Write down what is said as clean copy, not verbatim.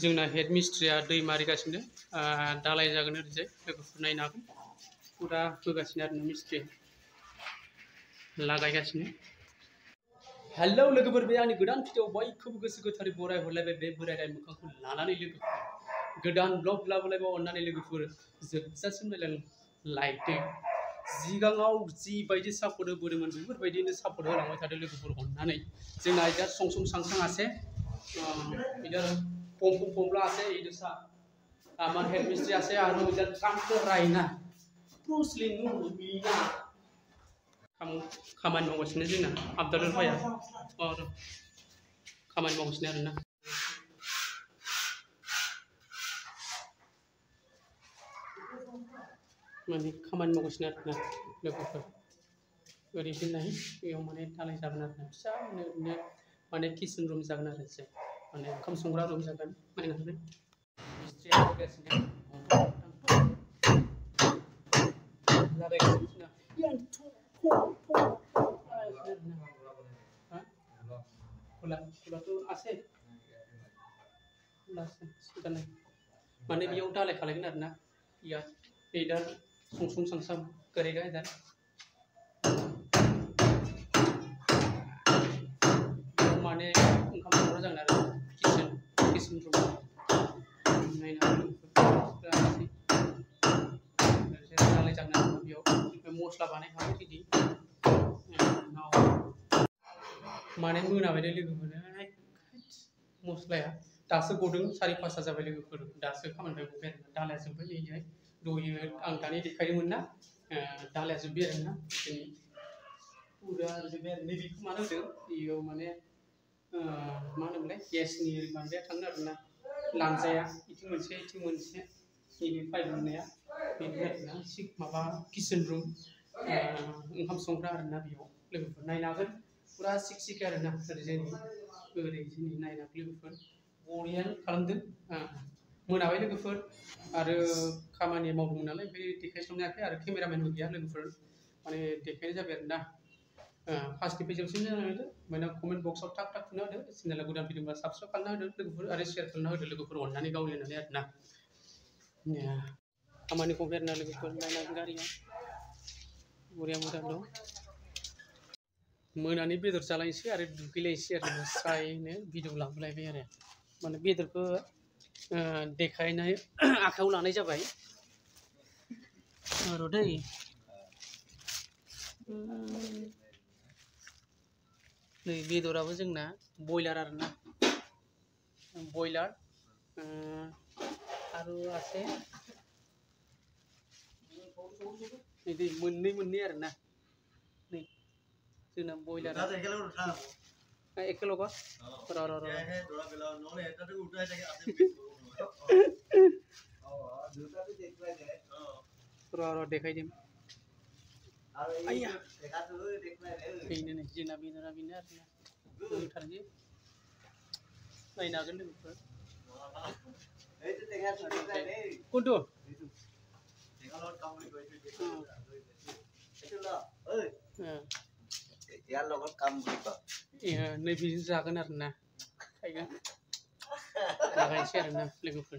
जोंना हेड मिस्ट्रिया दै मारिगासिनो दालाय जागोन ओरैजाय लोगोफोर नायनो हागोन फुरा होगासिनो आरो मिस्ट्रि लागायगासिनो। हेलौ लोगोफोर, बे आंनि गोदान भिडिअ बयखौबो गोसो गोथारै बराय हरलायबाय बे बोरायनाय मोखांखौ लानानै लोगोफोर गोदान ब्लग लाबोलायबाय अननानै लोगोफोर जोबजासिम लाइकदो सिगाङाव जिबायदि सापर्ट होबोदोंमोन बेफोरबायदिनो सापर्ट होलांबाय थादों लोगोफोर अननानै। जोंना इधर सं सांसां आसे इधर पम्पू पोमला आसे इधर सा আমার হেড মিস্ত্রি আছে আর ইधर ट्रांसफर रायना प्रुसलि नुबिना खामानि मावगासिनो जोंना आबदाल भाइया खामानि मावगासिनो आरोना। माने खामानि मावगासिनो आरोना लोगोफोर ओरैनो नाय बेयाव माने दालाय जागोन आरोना फिसा ओरैनो माने किचेन रुम जागोन आरो जे माने ओंखाम संग्रा रुम जागोन नायनो हागोन मिस्ट्रिया होगासिनो जागायगासिनो खुला तो आसे माने बेयाव दालाय खालायगोन आरोना या इधर सं सांसां करेगा इधर माने ओंखाम संग्रा जागोन आरो किचेन रुम नायनो हागोन दालाय जागोन आरो बेयाव मस्ला बानायखाबाय रेडि माने मोनाबाय लोगोफोर मस्लाया दासो गदों 4:30 जाबाय लोगोफोर दासो खामानिफ्राय गबाय आरोना दालाया जोब्बाय नैहाय दहायो आं दानि देखायदोंमोन ना दालाया जोब्बाय आरोना दिनै पुरा जोब्बाय आरो नैबेखौ मानो होदों बेयाव माने मा होनोमोनलाय गेसनि माबाया थाङो आरोना लांजाया इथिं मोनसे नैबे पाइप मोननाया बेनो आरोना माबा किचेन रुम ओंखाम संग्रा आरोना बेयाव लोगोफोर नायनो हागोन पुरा सिक आरोना ओरै जोंनि नायनो हागोन लोगोफोर बरियानो खालामदों मोनाबाय लोगोफोर आरो खामानि मावदोंमोन नालाय ओमफ्राय देखायस्लाबनो हायाखै आरो केमेरामेनबो गैया लोगोफोर माने देखायनाय जाबाय आरोना फार्स्टनिफ्राय जोबसिम नायदो ओमफ्राय कमेन्ट बक्सआव थाग थुना होदो चेनेला गोदान फैदोंबा साबस्क्राइब खालामना होदो लोगोफोर आरो शेयार खालामना होदो लोगोफोर अननानै गावलायनानै आरोना खामानि कमप्लिट ना लोगोफोर नायनो हागोन गारिया बरिया मोजां दं मोनानि बेदर जालायनोसै आरो दुगैलायनोसै आरो स्रायनो भिडिअ लाबोलायबाय आरो माने बेदरखौ देखायनाय आखायाव लानाय जाबाय आरो दै नै बेदराबो जोंना बयलार आरोना बयलार आरो आसे नै मोननै आरोना नै जोंना बयलार एकेलग देखायदों बेनो नै जोंना बेदरा बेनो आरोना गोथारजों नायनो हागोन लोगोफोर कोनटु नैबे जागोन आरोना थायगोन लागायनोसै आरोना लोगोफोर